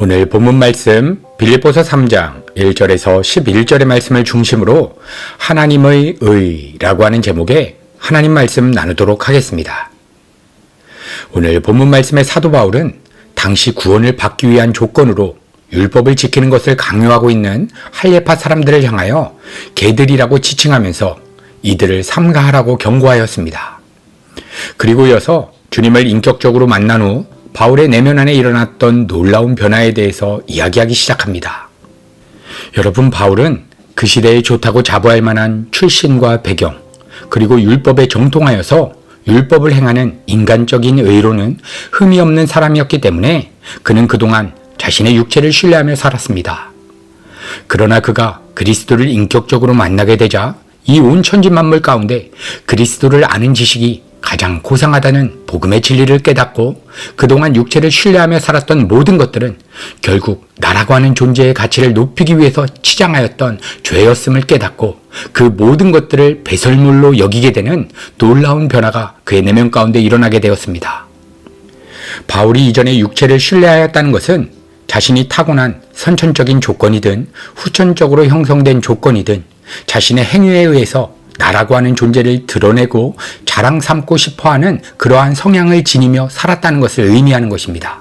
오늘 본문 말씀 빌립보서 3장 1절에서 11절의 말씀을 중심으로 하나님의 의라고 하는 제목의 하나님 말씀 나누도록 하겠습니다. 오늘 본문 말씀의 사도 바울은 당시 구원을 받기 위한 조건으로 율법을 지키는 것을 강요하고 있는 할례파 사람들을 향하여 개들이라고 지칭하면서 이들을 삼가하라고 경고하였습니다. 그리고 이어서 주님을 인격적으로 만난 후 바울의 내면 안에 일어났던 놀라운 변화에 대해서 이야기하기 시작합니다. 여러분, 바울은 그 시대에 좋다고 자부할 만한 출신과 배경, 그리고 율법에 정통하여서 율법을 행하는 인간적인 의로는 흠이 없는 사람이었기 때문에 그는 그동안 자신의 육체를 신뢰하며 살았습니다. 그러나 그가 그리스도를 인격적으로 만나게 되자 이 온 천지 만물 가운데 그리스도를 아는 지식이 가장 고상하다는 복음의 진리를 깨닫고 그동안 육체를 신뢰하며 살았던 모든 것들은 결국 나라고 하는 존재의 가치를 높이기 위해서 치장하였던 죄였음을 깨닫고 그 모든 것들을 배설물로 여기게 되는 놀라운 변화가 그의 내면 가운데 일어나게 되었습니다. 바울이 이전에 육체를 신뢰하였다는 것은 자신이 타고난 선천적인 조건이든 후천적으로 형성된 조건이든 자신의 행위에 의해서 나라고 하는 존재를 드러내고 자랑 삼고 싶어하는 그러한 성향을 지니며 살았다는 것을 의미하는 것입니다.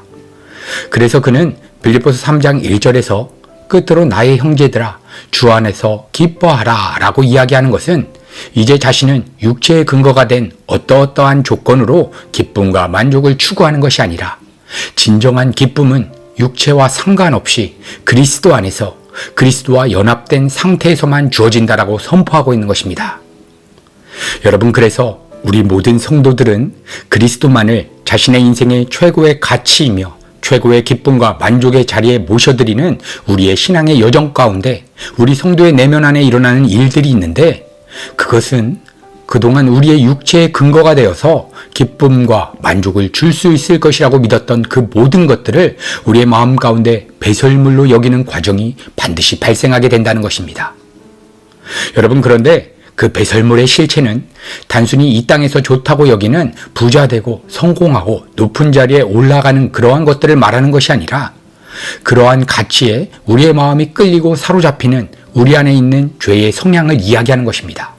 그래서 그는 빌립보서 3장 1절에서 끝으로 나의 형제들아 주 안에서 기뻐하라 라고 이야기하는 것은 이제 자신은 육체의 근거가 된 어떠어떠한 조건으로 기쁨과 만족을 추구하는 것이 아니라 진정한 기쁨은 육체와 상관없이 그리스도 안에서 그리스도와 연합된 상태에서만 주어진다라고 선포하고 있는 것입니다. 여러분, 그래서 우리 모든 성도들은 그리스도만을 자신의 인생의 최고의 가치이며 최고의 기쁨과 만족의 자리에 모셔드리는 우리의 신앙의 여정 가운데 우리 성도의 내면 안에 일어나는 일들이 있는데 그것은 그동안 우리의 육체의 근거가 되어서 기쁨과 만족을 줄 수 있을 것이라고 믿었던 그 모든 것들을 우리의 마음 가운데 배설물로 여기는 과정이 반드시 발생하게 된다는 것입니다. 여러분, 그런데 그 배설물의 실체는 단순히 이 땅에서 좋다고 여기는 부자되고 성공하고 높은 자리에 올라가는 그러한 것들을 말하는 것이 아니라 그러한 가치에 우리의 마음이 끌리고 사로잡히는 우리 안에 있는 죄의 성향을 이야기하는 것입니다.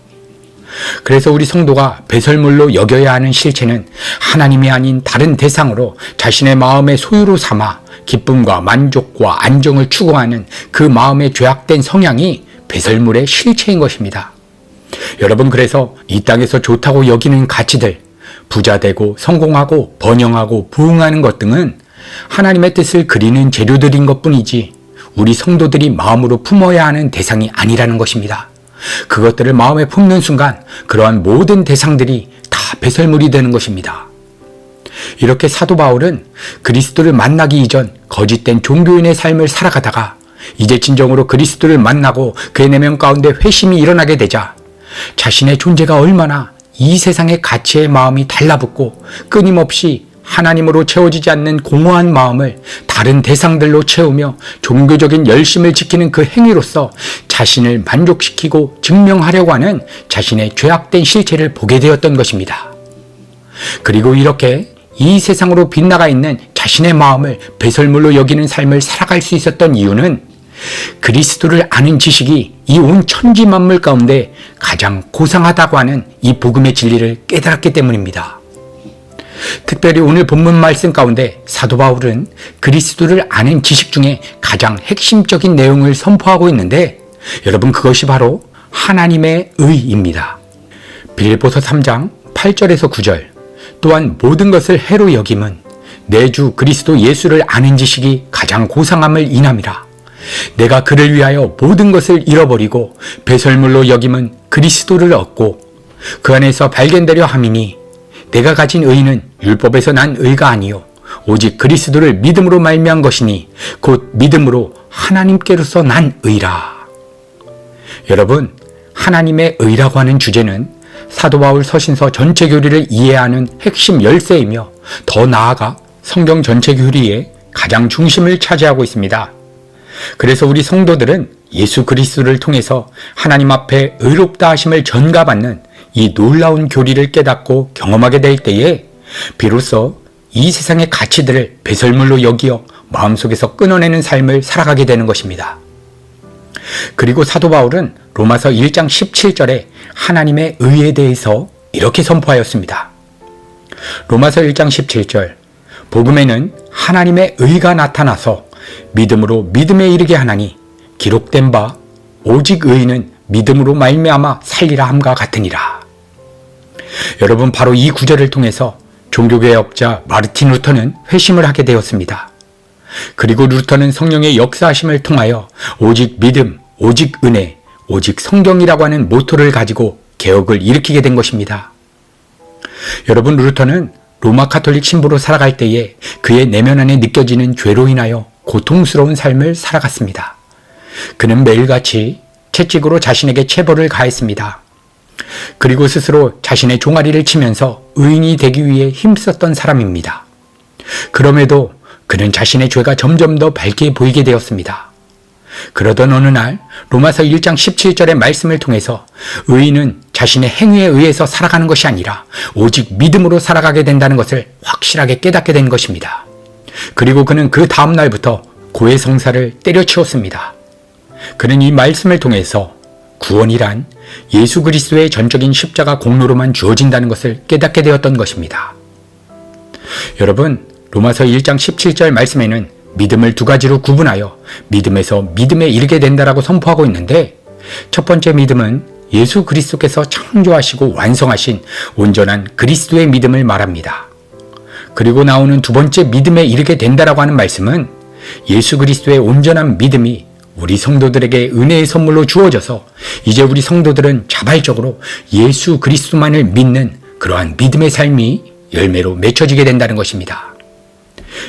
그래서 우리 성도가 배설물로 여겨야 하는 실체는 하나님이 아닌 다른 대상으로 자신의 마음의 소유로 삼아 기쁨과 만족과 안정을 추구하는 그 마음의 죄악된 성향이 배설물의 실체인 것입니다. 여러분, 그래서 이 땅에서 좋다고 여기는 가치들, 부자되고 성공하고 번영하고 부흥하는 것 등은 하나님의 뜻을 그리는 재료들인 것뿐이지 우리 성도들이 마음으로 품어야 하는 대상이 아니라는 것입니다. 그것들을 마음에 품는 순간 그러한 모든 대상들이 다 배설물이 되는 것입니다. 이렇게 사도 바울은 그리스도를 만나기 이전 거짓된 종교인의 삶을 살아가다가 이제 진정으로 그리스도를 만나고 그의 내면 가운데 회심이 일어나게 되자 자신의 존재가 얼마나 이 세상의 가치의 마음이 달라붙고 끊임없이 하나님으로 채워지지 않는 공허한 마음을 다른 대상들로 채우며 종교적인 열심을 지키는 그 행위로서 자신을 만족시키고 증명하려고 하는 자신의 죄악된 실체를 보게 되었던 것입니다. 그리고 이렇게 이 세상으로 빗나가 있는 자신의 마음을 배설물로 여기는 삶을 살아갈 수 있었던 이유는 그리스도를 아는 지식이 이 온 천지 만물 가운데 가장 고상하다고 하는 이 복음의 진리를 깨달았기 때문입니다. 특별히 오늘 본문 말씀 가운데 사도 바울은 그리스도를 아는 지식 중에 가장 핵심적인 내용을 선포하고 있는데 여러분, 그것이 바로 하나님의 의입니다. 빌립보서 3장 8절에서 9절 또한 모든 것을 해로 여김은 내 주 그리스도 예수를 아는 지식이 가장 고상함을 인함이라. 내가 그를 위하여 모든 것을 잃어버리고 배설물로 여김은 그리스도를 얻고 그 안에서 발견되려 함이니 내가 가진 의는 율법에서 난 의가 아니요 오직 그리스도를 믿음으로 말미암은 것이니 곧 믿음으로 하나님께로서 난 의라. 여러분, 하나님의 의라고 하는 주제는 사도 바울 서신서 전체 교리를 이해하는 핵심 열쇠이며 더 나아가 성경 전체 교리의 가장 중심을 차지하고 있습니다. 그래서 우리 성도들은 예수 그리스도를 통해서 하나님 앞에 의롭다 하심을 전가받는 이 놀라운 교리를 깨닫고 경험하게 될 때에 비로소 이 세상의 가치들을 배설물로 여기어 마음속에서 끊어내는 삶을 살아가게 되는 것입니다. 그리고 사도 바울은 로마서 1장 17절에 하나님의 의에 대해서 이렇게 선포하였습니다. 로마서 1장 17절 복음에는 하나님의 의가 나타나서 믿음으로 믿음에 이르게 하나니 기록된 바 오직 의인은 믿음으로 말미암아 살리라 함과 같으니라. 여러분, 바로 이 구절을 통해서 종교개혁자 마르틴 루터는 회심을 하게 되었습니다. 그리고 루터는 성령의 역사하심을 통하여 오직 믿음, 오직 은혜, 오직 성경이라고 하는 모토를 가지고 개혁을 일으키게 된 것입니다. 여러분, 루터는 로마 카톨릭 신부로 살아갈 때에 그의 내면 안에 느껴지는 죄로 인하여 고통스러운 삶을 살아갔습니다. 그는 매일같이 채찍으로 자신에게 체벌을 가했습니다. 그리고 스스로 자신의 종아리를 치면서 의인이 되기 위해 힘썼던 사람입니다. 그럼에도 그는 자신의 죄가 점점 더 밝게 보이게 되었습니다. 그러던 어느 날 로마서 1장 17절의 말씀을 통해서 의인은 자신의 행위에 의해서 살아가는 것이 아니라 오직 믿음으로 살아가게 된다는 것을 확실하게 깨닫게 된 것입니다. 그리고 그는 그 다음 날부터 고해성사를 때려치웠습니다. 그는 이 말씀을 통해서 구원이란 예수 그리스도의 전적인 십자가 공로로만 주어진다는 것을 깨닫게 되었던 것입니다. 여러분, 로마서 1장 17절 말씀에는 믿음을 두 가지로 구분하여 믿음에서 믿음에 이르게 된다라고 선포하고 있는데, 첫 번째 믿음은 예수 그리스도께서 창조하시고 완성하신 온전한 그리스도의 믿음을 말합니다. 그리고 나오는 두 번째 믿음에 이르게 된다라고 하는 말씀은 예수 그리스도의 온전한 믿음이 우리 성도들에게 은혜의 선물로 주어져서 이제 우리 성도들은 자발적으로 예수 그리스도만을 믿는 그러한 믿음의 삶이 열매로 맺혀지게 된다는 것입니다.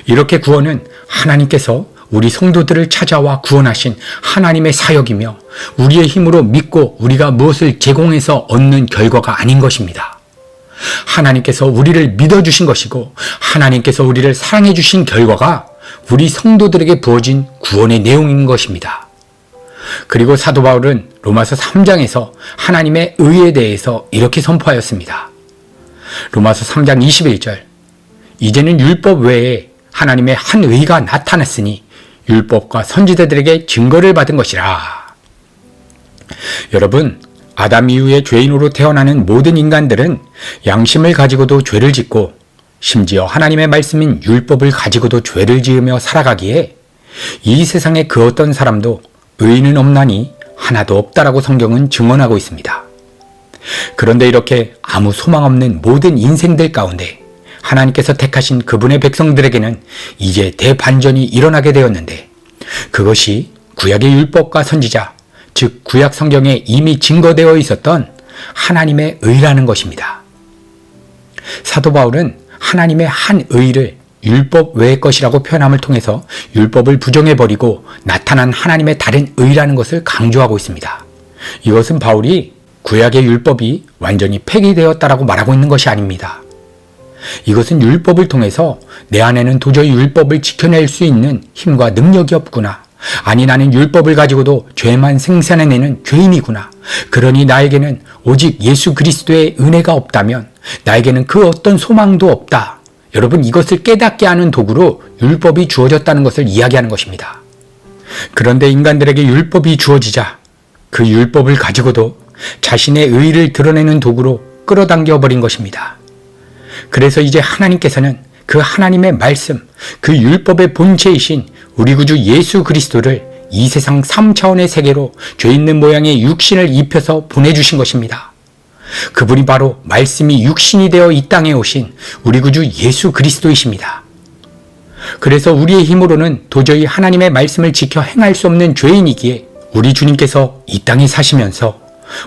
이렇게 구원은 하나님께서 우리 성도들을 찾아와 구원하신 하나님의 사역이며 우리의 힘으로 믿고 우리가 무엇을 제공해서 얻는 결과가 아닌 것입니다. 하나님께서 우리를 믿어주신 것이고 하나님께서 우리를 사랑해 주신 결과가 우리 성도들에게 부어진 구원의 내용인 것입니다. 그리고 사도 바울은 로마서 3장에서 하나님의 의에 대해서 이렇게 선포하였습니다. 로마서 3장 21절 이제는 율법 외에 하나님의 한 의가 나타났으니 율법과 선지자들에게 증거를 받은 것이라. 여러분, 아담 이후에 죄인으로 태어나는 모든 인간들은 양심을 가지고도 죄를 짓고 심지어 하나님의 말씀인 율법을 가지고도 죄를 지으며 살아가기에 이 세상에 그 어떤 사람도 의인은 없나니 하나도 없다라고 성경은 증언하고 있습니다. 그런데 이렇게 아무 소망 없는 모든 인생들 가운데 하나님께서 택하신 그분의 백성들에게는 이제 대반전이 일어나게 되었는데, 그것이 구약의 율법과 선지자, 즉 구약 성경에 이미 증거되어 있었던 하나님의 의라는 것입니다. 사도 바울은 하나님의 한 의를 율법 외의 것이라고 표현함을 통해서 율법을 부정해버리고 나타난 하나님의 다른 의라는 것을 강조하고 있습니다. 이것은 바울이 구약의 율법이 완전히 폐기되었다라고 말하고 있는 것이 아닙니다. 이것은 율법을 통해서 내 안에는 도저히 율법을 지켜낼 수 있는 힘과 능력이 없구나. 아니, 나는 율법을 가지고도 죄만 생산해내는 죄인이구나. 그러니 나에게는 오직 예수 그리스도의 은혜가 없다면 나에게는 그 어떤 소망도 없다. 여러분, 이것을 깨닫게 하는 도구로 율법이 주어졌다는 것을 이야기하는 것입니다. 그런데 인간들에게 율법이 주어지자 그 율법을 가지고도 자신의 의의를 드러내는 도구로 끌어당겨 버린 것입니다. 그래서 이제 하나님께서는 그 하나님의 말씀, 그 율법의 본체이신 우리 구주 예수 그리스도를 이 세상 3차원의 세계로 죄 있는 모양의 육신을 입혀서 보내주신 것입니다. 그분이 바로 말씀이 육신이 되어 이 땅에 오신 우리 구주 예수 그리스도이십니다. 그래서 우리의 힘으로는 도저히 하나님의 말씀을 지켜 행할 수 없는 죄인이기에 우리 주님께서 이 땅에 사시면서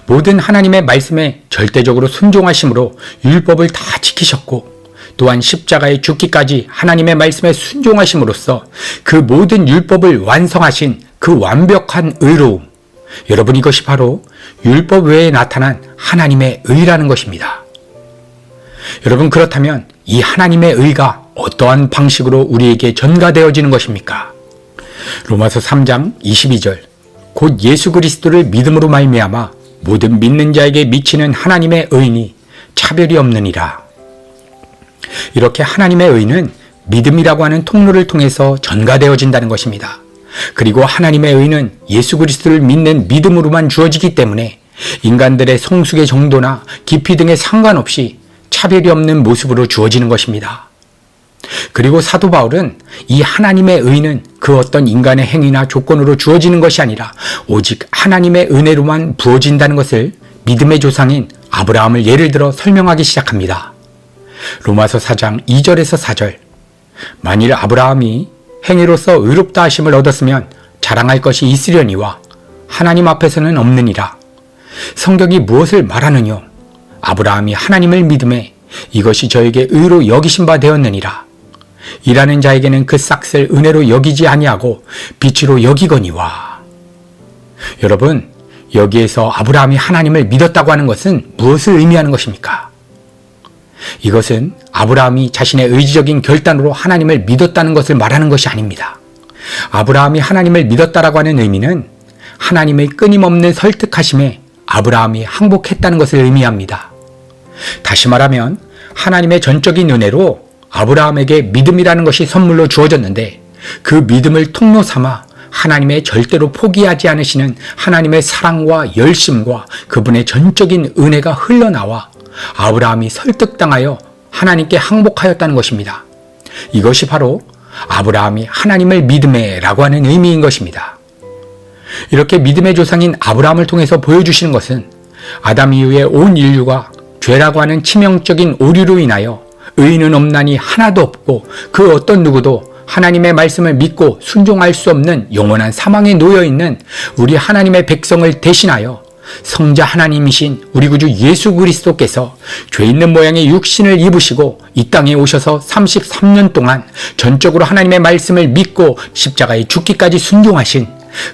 모든 하나님의 말씀에 절대적으로 순종하심으로 율법을 다 지키셨고, 또한 십자가에 죽기까지 하나님의 말씀에 순종하심으로써 그 모든 율법을 완성하신 그 완벽한 의로움, 여러분, 이것이 바로 율법 외에 나타난 하나님의 의라는 것입니다. 여러분, 그렇다면 이 하나님의 의가 어떠한 방식으로 우리에게 전가되어지는 것입니까? 로마서 3장 22절 곧 예수 그리스도를 믿음으로 말미암아 모든 믿는 자에게 미치는 하나님의 의니 차별이 없느니라. 이렇게 하나님의 의는 믿음이라고 하는 통로를 통해서 전가되어진다는 것입니다. 그리고 하나님의 의는 예수 그리스도를 믿는 믿음으로만 주어지기 때문에 인간들의 성숙의 정도나 깊이 등에 상관없이 차별이 없는 모습으로 주어지는 것입니다. 그리고 사도 바울은 이 하나님의 의는 그 어떤 인간의 행위나 조건으로 주어지는 것이 아니라 오직 하나님의 은혜로만 부어진다는 것을 믿음의 조상인 아브라함을 예를 들어 설명하기 시작합니다. 로마서 4장 2절에서 4절. 만일 아브라함이 행위로서 의롭다 하심을 얻었으면 자랑할 것이 있으려니와 하나님 앞에서는 없느니라. 성경이 무엇을 말하느뇨? 아브라함이 하나님을 믿음에 이것이 저에게 의로 여기신 바 되었느니라. 일하는 자에게는 그 싹을 은혜로 여기지 아니하고 빛으로 여기거니와. 여러분, 여기에서 아브라함이 하나님을 믿었다고 하는 것은 무엇을 의미하는 것입니까? 이것은 아브라함이 자신의 의지적인 결단으로 하나님을 믿었다는 것을 말하는 것이 아닙니다. 아브라함이 하나님을 믿었다라고 하는 의미는 하나님의 끊임없는 설득하심에 아브라함이 항복했다는 것을 의미합니다. 다시 말하면 하나님의 전적인 은혜로 아브라함에게 믿음이라는 것이 선물로 주어졌는데 그 믿음을 통로 삼아 하나님의 절대로 포기하지 않으시는 하나님의 사랑과 열심과 그분의 전적인 은혜가 흘러나와 아브라함이 설득당하여 하나님께 항복하였다는 것입니다. 이것이 바로 아브라함이 하나님을 믿음에라고 하는 의미인 것입니다. 이렇게 믿음의 조상인 아브라함을 통해서 보여주시는 것은 아담 이후에 온 인류가 죄라고 하는 치명적인 오류로 인하여 의인은 없나니 하나도 없고 그 어떤 누구도 하나님의 말씀을 믿고 순종할 수 없는 영원한 사망에 놓여있는 우리 하나님의 백성을 대신하여 성자 하나님이신 우리 구주 예수 그리스도께서 죄 있는 모양의 육신을 입으시고 이 땅에 오셔서 33년 동안 전적으로 하나님의 말씀을 믿고 십자가에 죽기까지 순종하신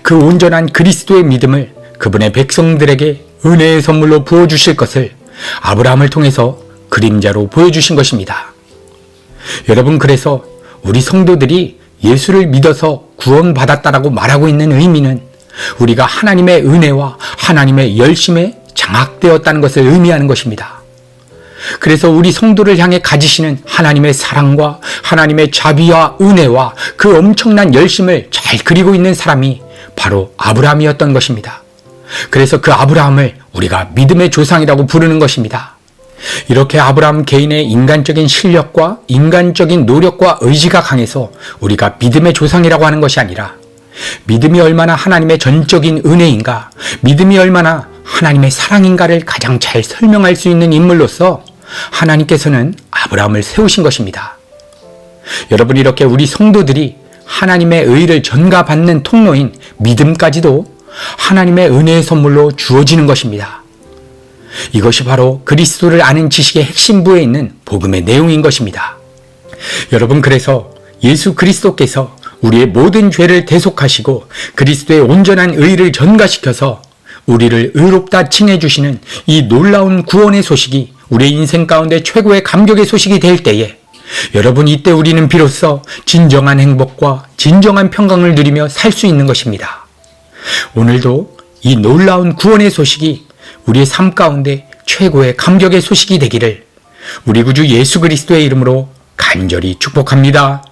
그 온전한 그리스도의 믿음을 그분의 백성들에게 은혜의 선물로 부어주실 것을 아브라함을 통해서 그림자로 보여주신 것입니다. 여러분, 그래서 우리 성도들이 예수를 믿어서 구원받았다라고 말하고 있는 의미는 우리가 하나님의 은혜와 하나님의 열심에 장악되었다는 것을 의미하는 것입니다. 그래서 우리 성도를 향해 가지시는 하나님의 사랑과 하나님의 자비와 은혜와 그 엄청난 열심을 잘 그리고 있는 사람이 바로 아브라함이었던 것입니다. 그래서 그 아브라함을 우리가 믿음의 조상이라고 부르는 것입니다. 이렇게 아브라함 개인의 인간적인 실력과 인간적인 노력과 의지가 강해서 우리가 믿음의 조상이라고 하는 것이 아니라 믿음이 얼마나 하나님의 전적인 은혜인가, 믿음이 얼마나 하나님의 사랑인가를 가장 잘 설명할 수 있는 인물로서 하나님께서는 아브라함을 세우신 것입니다. 여러분, 이렇게 우리 성도들이 하나님의 의를 전가받는 통로인 믿음까지도 하나님의 은혜의 선물로 주어지는 것입니다. 이것이 바로 그리스도를 아는 지식의 핵심부에 있는 복음의 내용인 것입니다. 여러분, 그래서 예수 그리스도께서 우리의 모든 죄를 대속하시고 그리스도의 온전한 의를 전가시켜서 우리를 의롭다 칭해 주시는 이 놀라운 구원의 소식이 우리의 인생 가운데 최고의 감격의 소식이 될 때에 여러분, 이때 우리는 비로소 진정한 행복과 진정한 평강을 누리며 살 수 있는 것입니다. 오늘도 이 놀라운 구원의 소식이 우리의 삶 가운데 최고의 감격의 소식이 되기를 우리 구주 예수 그리스도의 이름으로 간절히 축복합니다.